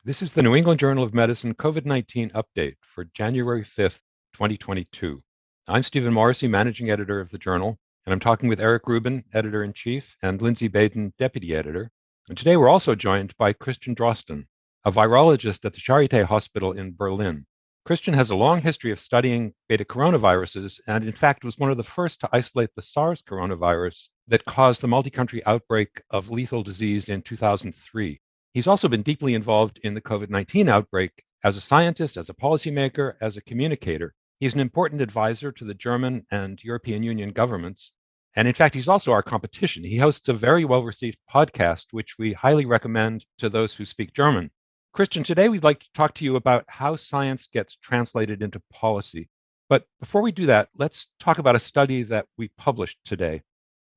This is the New England Journal of Medicine COVID-19 update for January 5th, 2022. I'm Stephen Morrissey, managing editor of the journal, and I'm talking with Eric Rubin, editor-in-chief, and Lindsey Baden, deputy editor. And today we're also joined by Christian Drosten, a virologist at the Charité hospital in Berlin. Christian has a long history of studying beta coronaviruses and, in fact, was one of the first to isolate the SARS coronavirus that caused the multi-country outbreak of lethal disease in 2003. He's also been deeply involved in the COVID-19 outbreak as a scientist, as a policymaker, as a communicator. He's an important advisor to the German and European Union governments. And in fact, he's also our competition. He hosts a very well-received podcast, which we highly recommend to those who speak German. Christian, today we'd like to talk to you about how science gets translated into policy. But before we do that, let's talk about a study that we published today.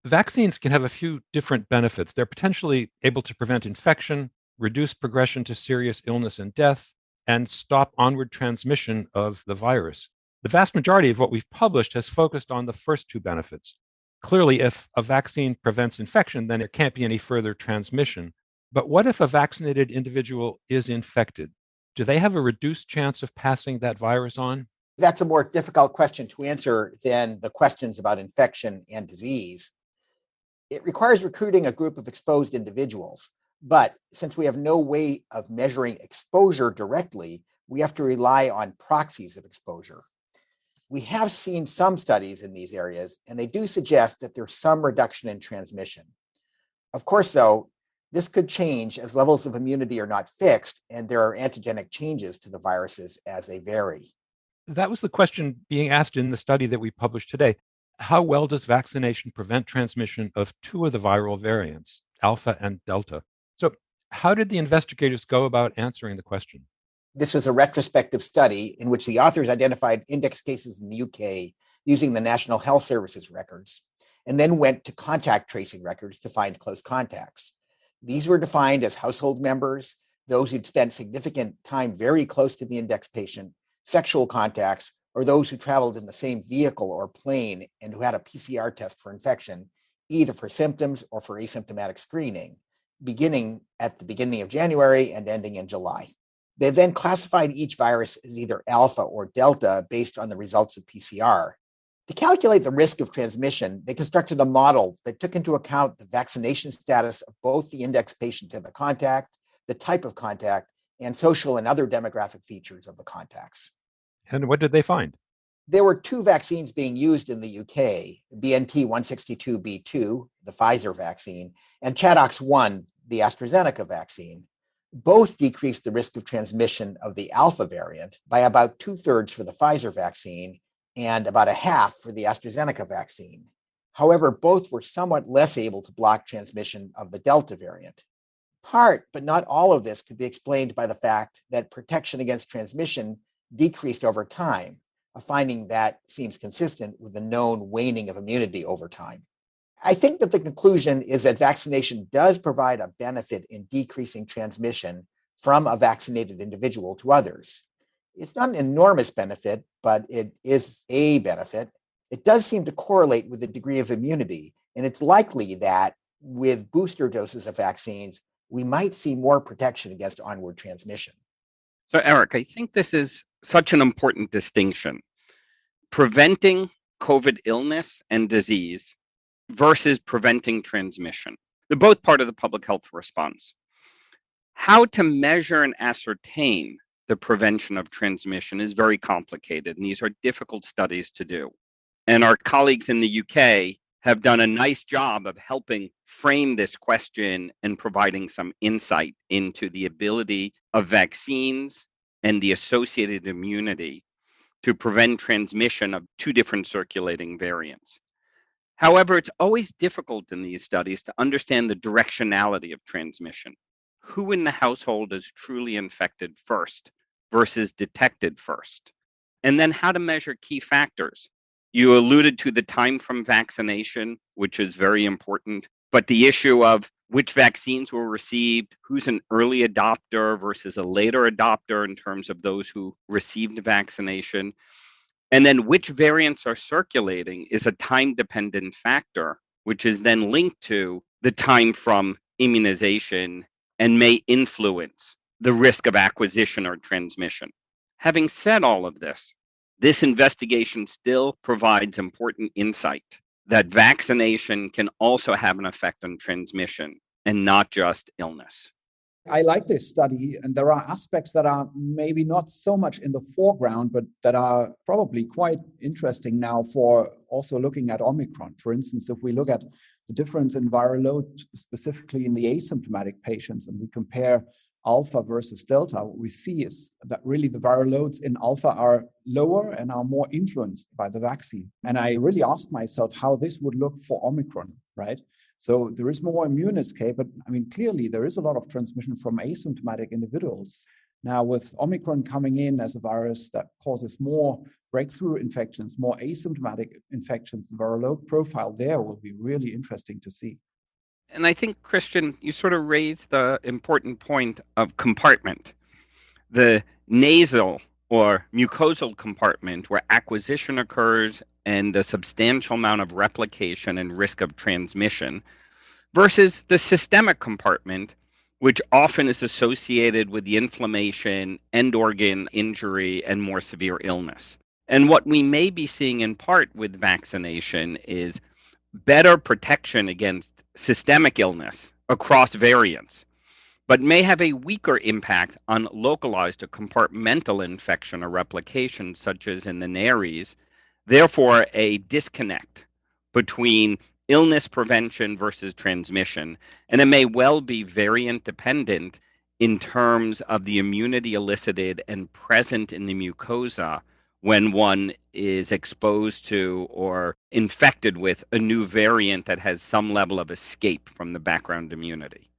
Vaccines can have a few different benefits. They're potentially able to prevent infection, reduce progression to serious illness and death, and stop onward transmission of the virus. The vast majority of what we've published has focused on the first two benefits. Clearly, if a vaccine prevents infection, then there can't be any further transmission. But what if a vaccinated individual is infected? Do they have a reduced chance of passing that virus on? That's a more difficult question to answer than the questions about infection and disease. It requires recruiting a group of exposed individuals. But since we have no way of measuring exposure directly, we have to rely on proxies of exposure. We have seen some studies in these areas, and they do suggest that there's some reduction in transmission. Of course, though, this could change as levels of immunity are not fixed, and there are antigenic changes to the viruses as they vary. That was the question being asked in the study that we published today. How well does vaccination prevent transmission of two of the viral variants, Alpha and Delta? So how did the investigators go about answering the question? This was a retrospective study in which the authors identified index cases in the UK using the National Health Service's records, and then went to contact tracing records to find close contacts. These were defined as household members, those who'd spent significant time very close to the index patient, sexual contacts, or those who traveled in the same vehicle or plane and who had a PCR test for infection, either for symptoms or for asymptomatic screening, beginning at the beginning of January and ending in July. They then classified each virus as either alpha or delta based on the results of PCR. To calculate the risk of transmission, they constructed a model that took into account the vaccination status of both the index patient and the contact, the type of contact, and social and other demographic features of the contacts. And what did they find? There were two vaccines being used in the UK, BNT162b2, the Pfizer vaccine, and ChAdOx1, the AstraZeneca vaccine. Both decreased the risk of transmission of the Alpha variant by about 2/3 for the Pfizer vaccine and about 1/2 for the AstraZeneca vaccine. However, both were somewhat less able to block transmission of the Delta variant. Part, but not all of this could be explained by the fact that protection against transmission decreased over time, a finding that seems consistent with the known waning of immunity over time. I think that the conclusion is that vaccination does provide a benefit in decreasing transmission from a vaccinated individual to others. It's not an enormous benefit, but it is a benefit. It does seem to correlate with the degree of immunity, and it's likely that with booster doses of vaccines, we might see more protection against onward transmission. So, Eric, I think this is such an important distinction. Preventing COVID illness and disease versus preventing transmission. They're both part of the public health response. How to measure and ascertain the prevention of transmission is very complicated, and these are difficult studies to do. And our colleagues in the UK have done a nice job of helping frame this question and providing some insight into the ability of vaccines and the associated immunity to prevent transmission of two different circulating variants. However, it's always difficult in these studies to understand the directionality of transmission. Who in the household is truly infected first versus detected first? And then how to measure key factors. You alluded to the time from vaccination, which is very important, but the issue of which vaccines were received, who's an early adopter versus a later adopter in terms of those who received vaccination, and then which variants are circulating is a time-dependent factor, which is then linked to the time from immunization and may influence the risk of acquisition or transmission. Having said all of this investigation still provides important insight that vaccination can also have an effect on transmission and not just illness. I like this study, and there are aspects that are maybe not so much in the foreground, but that are probably quite interesting now for also looking at Omicron. For instance, if we look at the difference in viral load, specifically in the asymptomatic patients, and we compare Alpha versus Delta, what we see is that really the viral loads in Alpha are lower and are more influenced by the vaccine. And I really asked myself how this would look for Omicron, right? So there is more immune escape, but I mean, clearly there is a lot of transmission from asymptomatic individuals. Now, with Omicron coming in as a virus that causes more breakthrough infections, more asymptomatic infections, the viral load profile there will be really interesting to see. And I think, Christian, you sort of raised the important point of compartment. The nasal or mucosal compartment where acquisition occurs and a substantial amount of replication and risk of transmission versus the systemic compartment, which often is associated with the inflammation, end organ injury, and more severe illness. And what we may be seeing in part with vaccination is better protection against systemic illness across variants, but may have a weaker impact on localized or compartmental infection or replication, such as in the nares. Therefore, a disconnect between illness prevention versus transmission. And it may well be variant dependent in terms of the immunity elicited and present in the mucosa when one is exposed to or infected with a new variant that has some level of escape from the background immunity.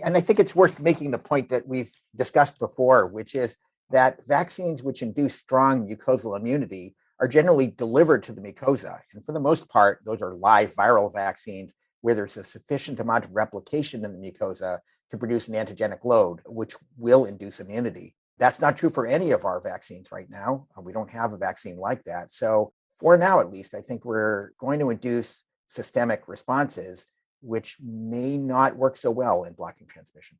And I think it's worth making the point that we've discussed before, which is that vaccines which induce strong mucosal immunity are generally delivered to the mucosa. And for the most part, those are live viral vaccines where there's a sufficient amount of replication in the mucosa to produce an antigenic load, which will induce immunity. That's not true for any of our vaccines right now. We don't have a vaccine like that. So for now, at least, I think we're going to induce systemic responses, which may not work so well in blocking transmission.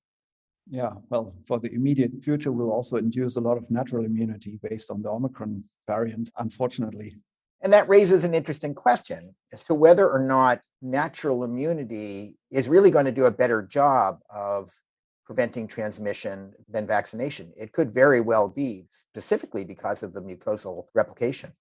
Yeah, well, for the immediate future, we'll also induce a lot of natural immunity based on the Omicron variant, unfortunately. And that raises an interesting question as to whether or not natural immunity is really going to do a better job of preventing transmission than vaccination. It could very well be, specifically because of the mucosal replication.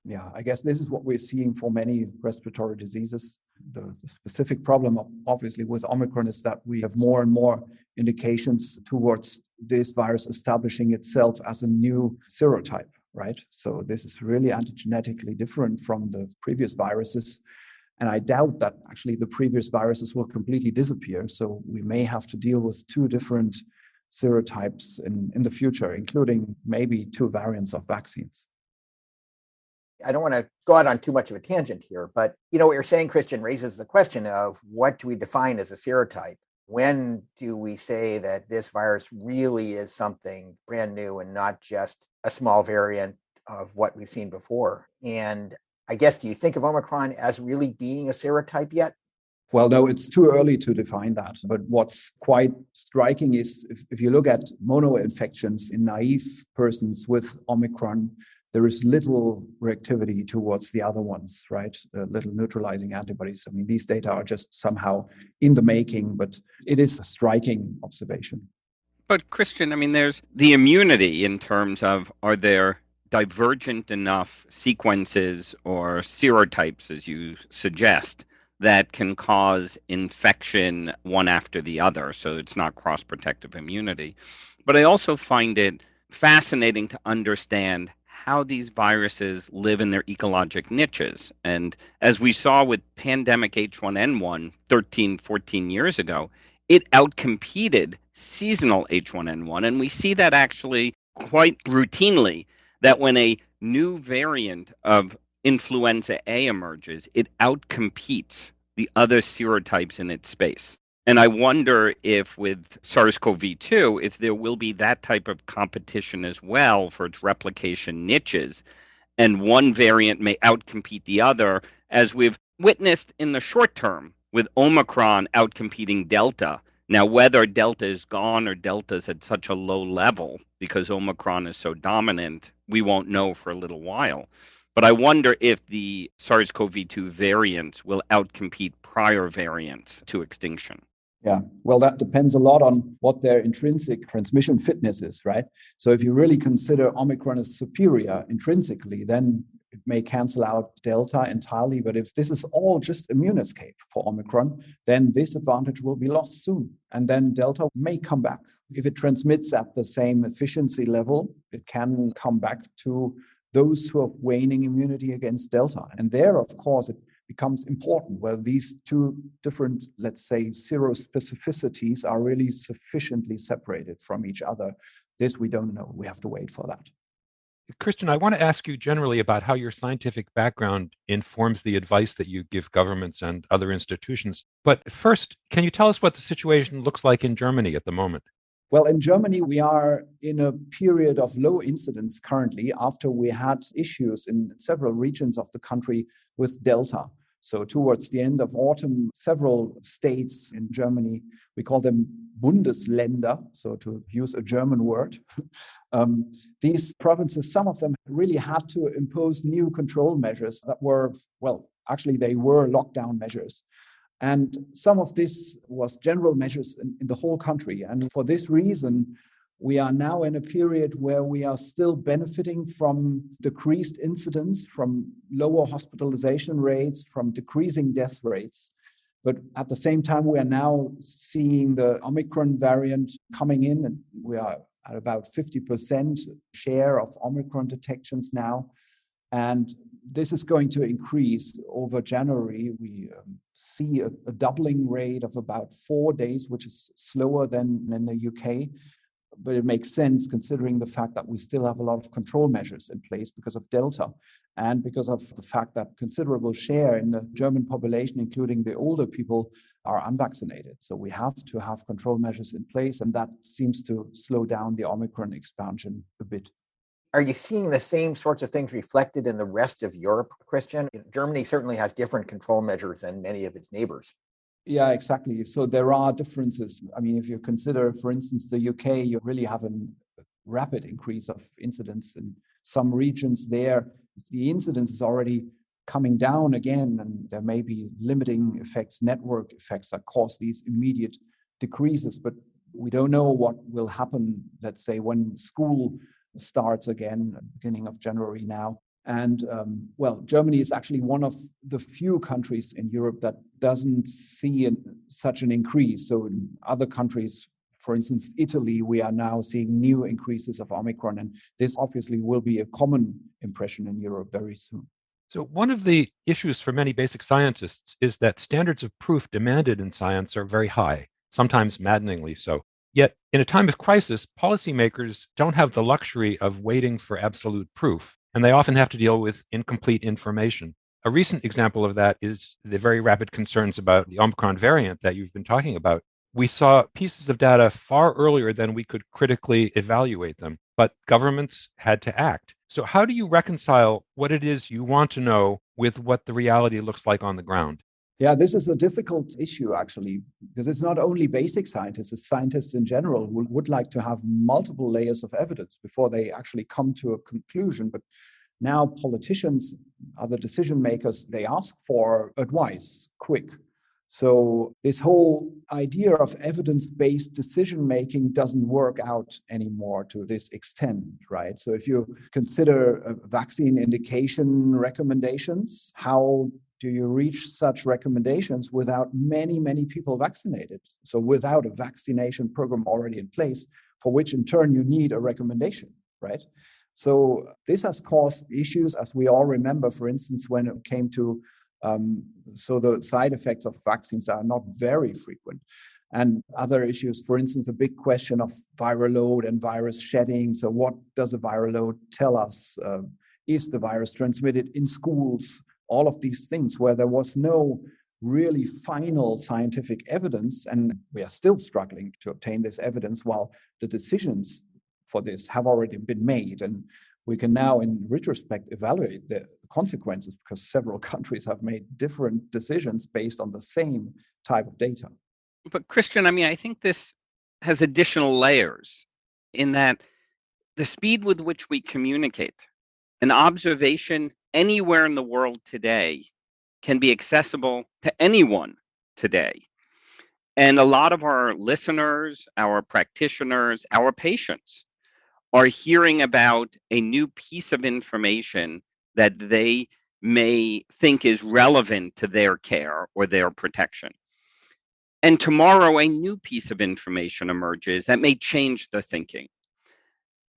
Yeah, I guess this is what we're seeing for many respiratory diseases. The specific problem, obviously, with Omicron is that we have more and more indications towards this virus establishing itself as a new serotype, right? So this is really antigenetically different from the previous viruses. And I doubt that actually the previous viruses will completely disappear. So we may have to deal with two different serotypes in the future, including maybe two variants of vaccines. I don't want to go out on too much of a tangent here, but what you're saying, Christian, raises the question of what do we define as a serotype? When do we say that this virus really is something brand new and not just a small variant of what we've seen before? And I guess, do you think of Omicron as really being a serotype yet? Well, no, it's too early to define that. But what's quite striking is if you look at mono-infections in naive persons with Omicron, there is little reactivity towards the other ones, right? Little neutralizing antibodies. I mean, these data are just somehow in the making, but it is a striking observation. But Christian, I mean, there's the immunity in terms of, are there divergent enough sequences or serotypes, as you suggest, that can cause infection one after the other, so it's not cross-protective immunity. But I also find it fascinating to understand how these viruses live in their ecologic niches. And as we saw with pandemic H1N1 13, 14 years ago, it outcompeted seasonal H1N1. And we see that actually quite routinely, that when a new variant of influenza A emerges, it outcompetes the other serotypes in its space. And I wonder if with SARS-CoV-2, if there will be that type of competition as well for its replication niches, and one variant may outcompete the other, as we've witnessed in the short term with Omicron outcompeting Delta, Now, whether Delta is gone or Delta is at such a low level because Omicron is so dominant, we won't know for a little while. But I wonder if the SARS-CoV-2 variants will outcompete prior variants to extinction. Yeah, well, that depends a lot on what their intrinsic transmission fitness is, right? So if you really consider Omicron as superior intrinsically, then it may cancel out Delta entirely. But if this is all just immune escape for Omicron, then this advantage will be lost soon. And then Delta may come back. If it transmits at the same efficiency level, it can come back to those who have waning immunity against Delta. And there, of course, it becomes important whether these two different, let's say, serospecificities are really sufficiently separated from each other. This we don't know. We have to wait for that. Christian, I want to ask you generally about how your scientific background informs the advice that you give governments and other institutions. But first, can you tell us what the situation looks like in Germany at the moment? Well, in Germany, we are in a period of low incidence currently after we had issues in several regions of the country with Delta. So towards the end of autumn, several states in Germany, we call them Bundesländer, so to use a German word. These provinces, some of them really had to impose new control measures that were, well, actually they were lockdown measures. And some of this was general measures in the whole country. And for this reason, we are now in a period where we are still benefiting from decreased incidence, from lower hospitalization rates, from decreasing death rates. But at the same time, we are now seeing the Omicron variant coming in, and we are at about 50% share of Omicron detections now. And this is going to increase over January. We see a doubling rate of about 4 days, which is slower than in the UK. But it makes sense considering the fact that we still have a lot of control measures in place because of Delta and because of the fact that considerable share in the German population, including the older people, are unvaccinated. So we have to have control measures in place, and that seems to slow down the Omicron expansion a bit. Are you seeing the same sorts of things reflected in the rest of Europe, Christian? Germany certainly has different control measures than many of its neighbors. Yeah, exactly. So there are differences. I mean, if you consider, for instance, the UK, you really have a rapid increase of incidence in some regions there. The incidence is already coming down again, and there may be limiting effects, network effects that cause these immediate decreases. But we don't know what will happen, let's say, when school starts again, beginning of January now. And well, Germany is actually one of the few countries in Europe that doesn't see such an increase. So in other countries, for instance, Italy, we are now seeing new increases of Omicron. And this obviously will be a common impression in Europe very soon. So one of the issues for many basic scientists is that standards of proof demanded in science are very high, sometimes maddeningly so. Yet, in a time of crisis, policymakers don't have the luxury of waiting for absolute proof, and they often have to deal with incomplete information. A recent example of that is the very rapid concerns about the Omicron variant that you've been talking about. We saw pieces of data far earlier than we could critically evaluate them, but governments had to act. So how do you reconcile what it is you want to know with what the reality looks like on the ground? Yeah, this is a difficult issue, actually, because it's not only basic scientists, it's scientists in general who would like to have multiple layers of evidence before they actually come to a conclusion. But now politicians, other decision makers, they ask for advice, quick. So this whole idea of evidence-based decision-making doesn't work out anymore to this extent, right? So if you consider vaccine indication recommendations, how do you reach such recommendations without many people vaccinated? So without a vaccination program already in place, for which in turn you need a recommendation, right? So this has caused issues, as we all remember, for instance, when it came to, so the side effects of vaccines are not very frequent. And other issues, for instance, the big question of viral load and virus shedding. So what does a viral load tell us? Is the virus transmitted in schools? All of these things where there was no really final scientific evidence, and we are still struggling to obtain this evidence while the decisions for this have already been made. And we can now, in retrospect, evaluate the consequences because several countries have made different decisions based on the same type of data. But Christian, I think this has additional layers in that the speed with which we communicate, an observation anywhere in the world today can be accessible to anyone today. And a lot of our listeners, our practitioners, our patients are hearing about a new piece of information that they may think is relevant to their care or their protection. And tomorrow, a new piece of information emerges that may change the thinking.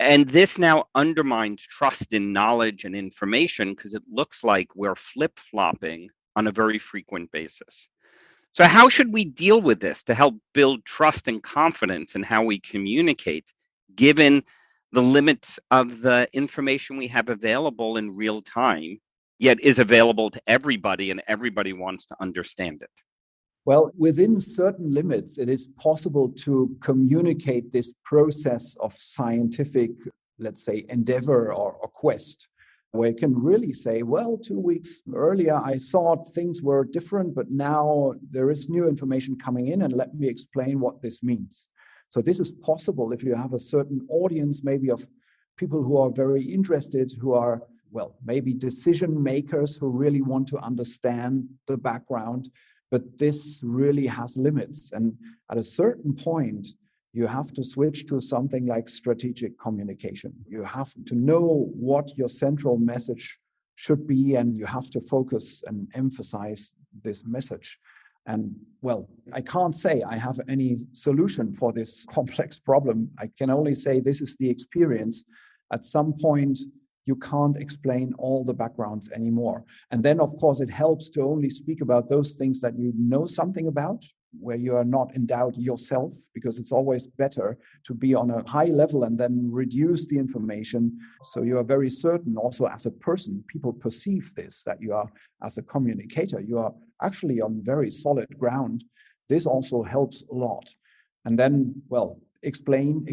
And this now undermines trust in knowledge and information because it looks like we're flip-flopping on a very frequent basis. So how should we deal with this to help build trust and confidence in how we communicate, given the limits of the information we have available in real time, yet is available to everybody and everybody wants to understand it? Well, within certain limits, it is possible to communicate this process of scientific, let's say, endeavor or quest, where you can really say, well, 2 weeks earlier, I thought things were different, but now there is new information coming in, and let me explain what this means. So this is possible if you have a certain audience, maybe of people who are very interested, who are, well, maybe decision makers who really want to understand the background. But this really has limits. And at a certain point, you have to switch to something like strategic communication. You have to know what your central message should be, and you have to focus and emphasize this message. And well, I can't say I have any solution for this complex problem. I can only say this is the experience. At some point, you can't explain all the backgrounds anymore. And then, of course, it helps to only speak about those things that you know something about, where you are not in doubt yourself, because it's always better to be on a high level and then reduce the information. So you are very certain also as a person, people perceive this, that you are, as a communicator, you are actually on very solid ground. This also helps a lot. And then, well, explain.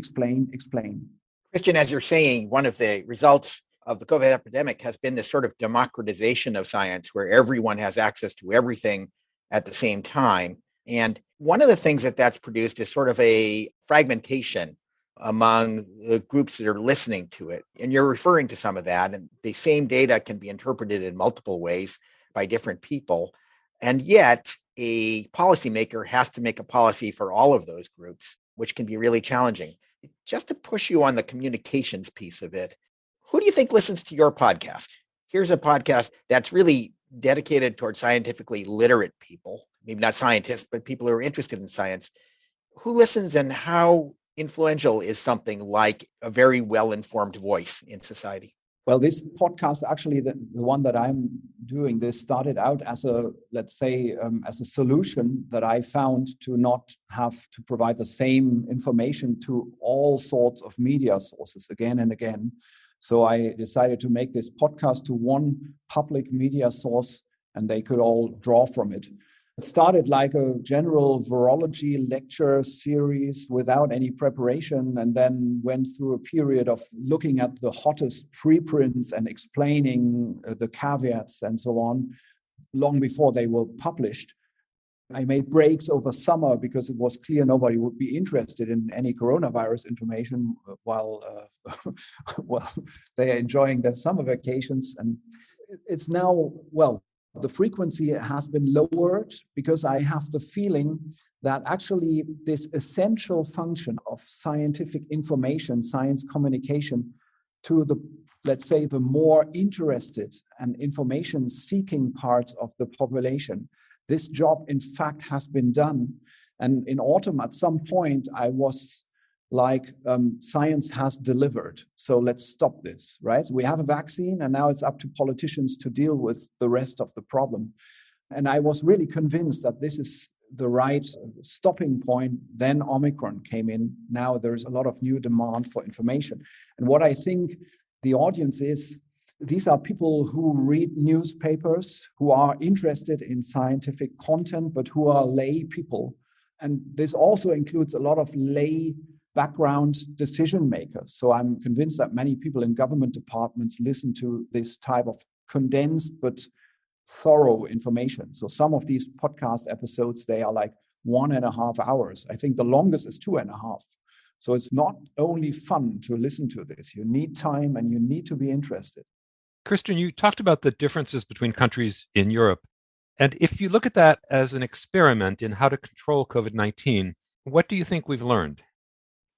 Christian, as you're saying, one of the results of the COVID epidemic has been this sort of democratization of science where everyone has access to everything at the same time. And one of the things that that's produced is sort of a fragmentation among the groups that are listening to it. And you're referring to some of that, and the same data can be interpreted in multiple ways by different people. And yet a policymaker has to make a policy for all of those groups, which can be really challenging. Just to push you on the communications piece of it, who do you think listens to your podcast? Here's a podcast that's really dedicated towards scientifically literate people, maybe not scientists, but people who are interested in science. Who listens, and how influential is something like a very well-informed voice in society? Well, this podcast, actually, the one that I'm doing, this started out as a, let's say, as a solution that I found to not have to provide the same information to all sorts of media sources again and again. So I decided to make this podcast to one public media source, and they could all draw from it. It started like a general virology lecture series without any preparation, and then went through a period of looking at the hottest preprints and explaining the caveats and so on, long before they were published. I made breaks over summer because it was clear nobody would be interested in any coronavirus information while they are enjoying their summer vacations. And it's now, well, the frequency has been lowered because I have the feeling that actually this essential function of scientific information, science communication to the, let's say, the more interested and information-seeking parts of the population, this job, in fact, has been done. And in autumn, at some point, I was like, science has delivered. So let's stop this, right? We have a vaccine, and now it's up to politicians to deal with the rest of the problem. And I was really convinced that this is the right stopping point. Then Omicron came in. Now there's a lot of new demand for information. And what I think the audience is, these are people who read newspapers, who are interested in scientific content, but who are lay people. And this also includes a lot of lay background decision makers. So I'm convinced that many people in government departments listen to this type of condensed but thorough information. So some of these podcast episodes, they are like 1.5 hours. I think the longest is 2.5. So it's not only fun to listen to this. You need time and you need to be interested. Christian, you talked about the differences between countries in Europe. And if you look at that as an experiment in how to control COVID-19, what do you think we've learned?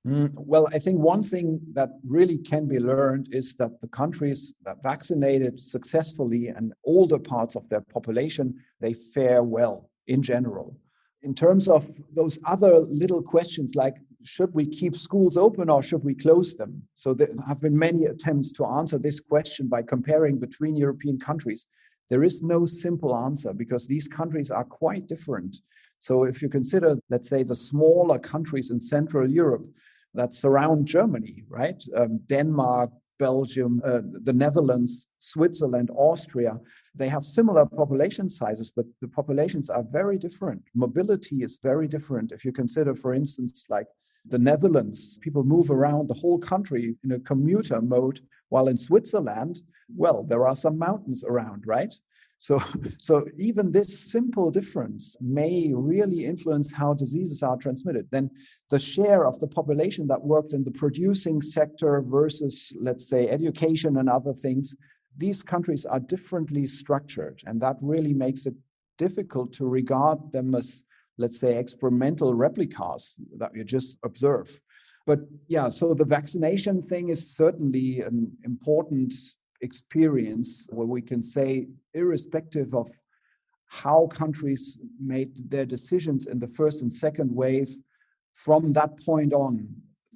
Well, I think one thing that really can be learned is that the countries that vaccinated successfully and older parts of their population, they fare well in general. In terms of those other little questions like, should we keep schools open or should we close them? So there have been many attempts to answer this question by comparing between European countries. There is no simple answer because these countries are quite different. So if you consider, let's say, the smaller countries in Central Europe that surround Germany, right? Denmark, Belgium, the Netherlands, Switzerland, Austria, they have similar population sizes, but the populations are very different. Mobility is very different. If you consider, for instance, like the Netherlands, people move around the whole country in a commuter mode, while in Switzerland, well, there are some mountains around, right? So even this simple difference may really influence how diseases are transmitted. Then the share of the population that worked in the producing sector versus, let's say, education and other things, these countries are differently structured. And that really makes it difficult to regard them as, let's say, experimental replicas that you just observe. But yeah, so the vaccination thing is certainly an important experience where we can say, irrespective of how countries made their decisions in the first and second wave, from that point on,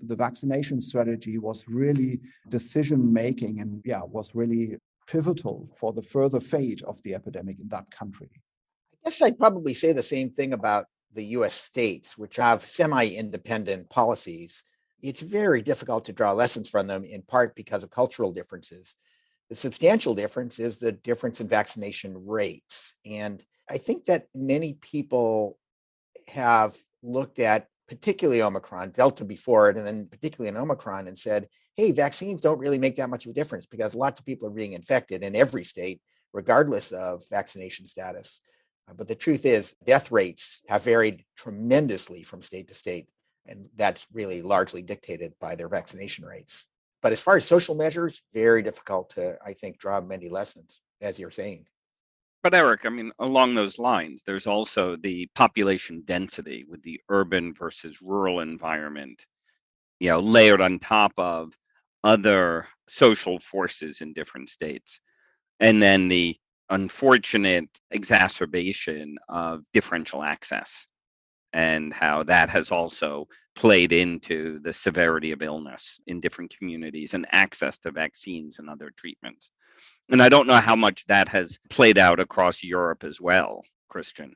the vaccination strategy was really decision making and was really pivotal for the further fate of the epidemic in that country. I guess I'd probably say the same thing about the US states, which have semi-independent policies. It's very difficult to draw lessons from them, in part because of cultural differences. The substantial difference is the difference in vaccination rates. And I think that many people have looked at particularly Omicron, Delta before it, and then particularly in Omicron, and said, hey, vaccines don't really make that much of a difference because lots of people are being infected in every state, regardless of vaccination status. But the truth is, death rates have varied tremendously from state to state, and that's really largely dictated by their vaccination rates. But as far as social measures, very difficult to, I think, draw many lessons, as you're saying. But Eric, I mean, along those lines, there's also the population density with the urban versus rural environment, layered on top of other social forces in different states. And then the unfortunate exacerbation of differential access and how that has also played into the severity of illness in different communities and access to vaccines and other treatments. And I don't know how much that has played out across Europe as well, Christian.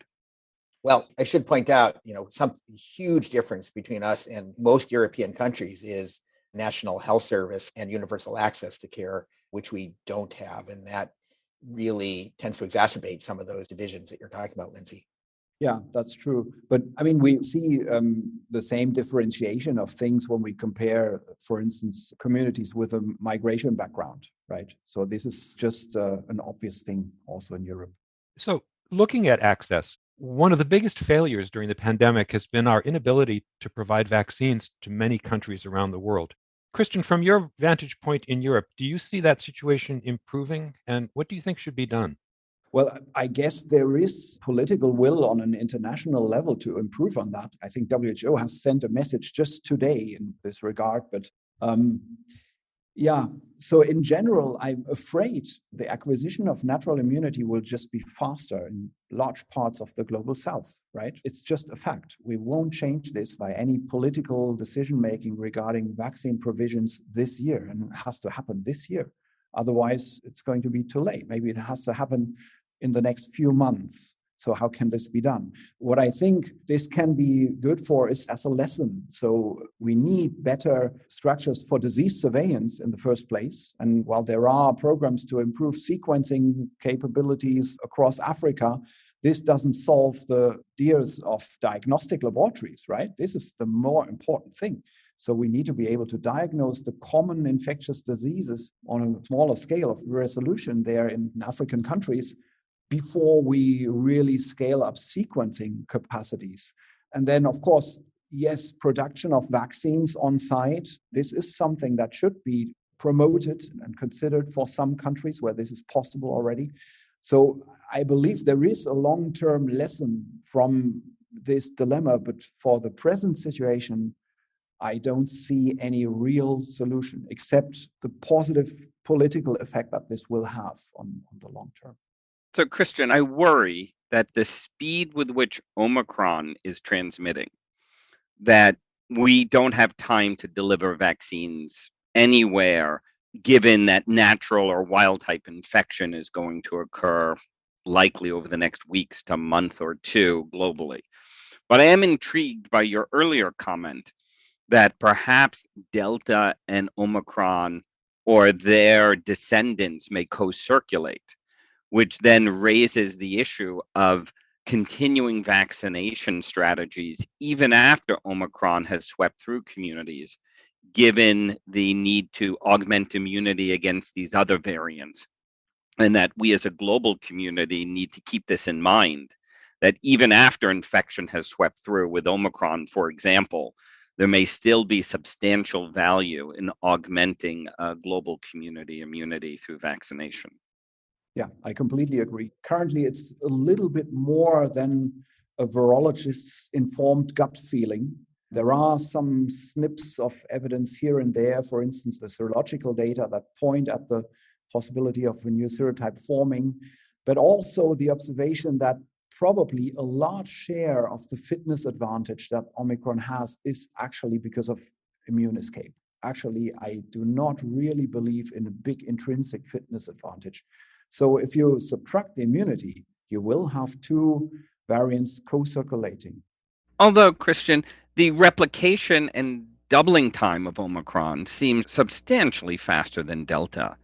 Well, I should point out, some huge difference between us and most European countries is National Health Service and universal access to care, which we don't have. And that really tends to exacerbate some of those divisions that you're talking about, Lindsey. Yeah, that's true. But I mean, we see the same differentiation of things when we compare, for instance, communities with a migration background, right? So this is just an obvious thing also in Europe. So looking at access, one of the biggest failures during the pandemic has been our inability to provide vaccines to many countries around the world. Christian, from your vantage point in Europe, do you see that situation improving? And what do you think should be done? Well, I guess there is political will on an international level to improve on that. I think WHO has sent a message just today in this regard. But so in general, I'm afraid the acquisition of natural immunity will just be faster in large parts of the global south, right? It's just a fact. We won't change this by any political decision-making regarding vaccine provisions this year, and it has to happen this year. Otherwise, it's going to be too late. Maybe it has to happen in the next few months. So how can this be done? What I think this can be good for is as a lesson. So we need better structures for disease surveillance in the first place. And while there are programs to improve sequencing capabilities across Africa, this doesn't solve the dearth of diagnostic laboratories, right? This is the more important thing. So we need to be able to diagnose the common infectious diseases on a smaller scale of resolution there in African countries before we really scale up sequencing capacities. And then, of course, yes, production of vaccines on site. This is something that should be promoted and considered for some countries where this is possible already. So I believe there is a long-term lesson from this dilemma, but for the present situation, I don't see any real solution except the positive political effect that this will have on the long term. So, Christian, I worry that the speed with which Omicron is transmitting, that we don't have time to deliver vaccines anywhere, given that natural or wild type infection is going to occur likely over the next weeks to month or two globally. But I am intrigued by your earlier comment that perhaps Delta and Omicron or their descendants may co-circulate, which then raises the issue of continuing vaccination strategies even after Omicron has swept through communities, given the need to augment immunity against these other variants. And that we as a global community need to keep this in mind, that even after infection has swept through with Omicron, for example, there may still be substantial value in augmenting global community immunity through vaccination. Yeah, I completely agree. Currently, it's a little bit more than a virologist's informed gut feeling. There are some snips of evidence here and there, for instance, the serological data that point at the possibility of a new serotype forming, but also the observation that probably a large share of the fitness advantage that Omicron has is actually because of immune escape. Actually, I do not really believe in a big intrinsic fitness advantage. So if you subtract the immunity, you will have two variants co-circulating. Although, Christian, the replication and doubling time of Omicron seems substantially faster than Delta.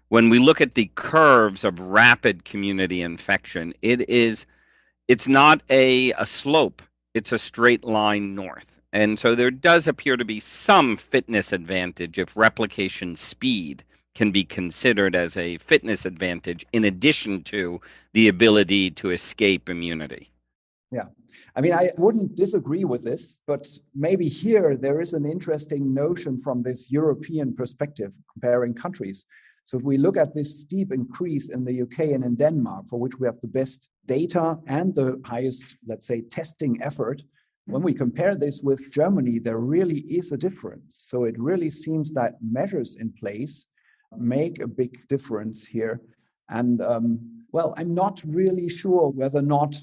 When we look at the curves of rapid community infection, it's not a slope, it's a straight line north. And so there does appear to be some fitness advantage if replication speed can be considered as a fitness advantage in addition to the ability to escape immunity. Yeah, I mean, I wouldn't disagree with this, but maybe here there is an interesting notion from this European perspective, comparing countries. So if we look at this steep increase in the UK and in Denmark, for which we have the best data and the highest, let's say, testing effort, when we compare this with Germany, there really is a difference. So it really seems that measures in place make a big difference here. And well, I'm not really sure whether or not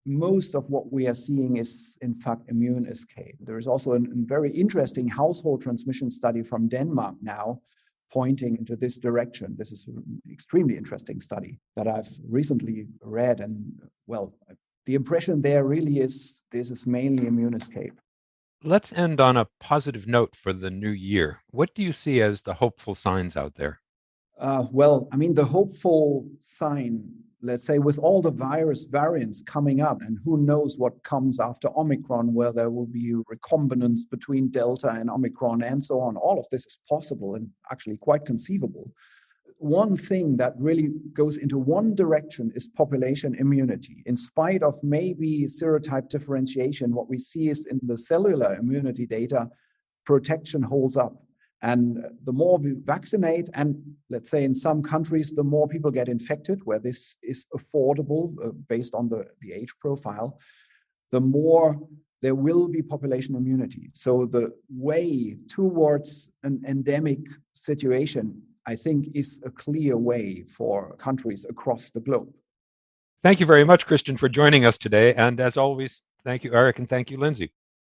most of what we are seeing is in fact immune escape. There is also a very interesting household transmission study from Denmark now pointing into this direction. This is an extremely interesting study that I've recently read. And well, the impression there really is this is mainly immune escape. Let's end on a positive note for the new year. What do you see as the hopeful signs out there? Well, I mean, the hopeful sign, let's say, with all the virus variants coming up, and who knows what comes after Omicron, where there will be recombinants between Delta and Omicron and so on. All of this is possible and actually quite conceivable. One thing that really goes into one direction is population immunity. In spite of maybe serotype differentiation, what we see is in the cellular immunity data, protection holds up. And the more we vaccinate, and let's say in some countries, the more people get infected, where this is affordable based on the age profile, the more there will be population immunity. So the way towards an endemic situation, I think, is a clear way for countries across the globe. Thank you very much, Christian, for joining us today. And as always, thank you, Eric, and thank you, Lindsey.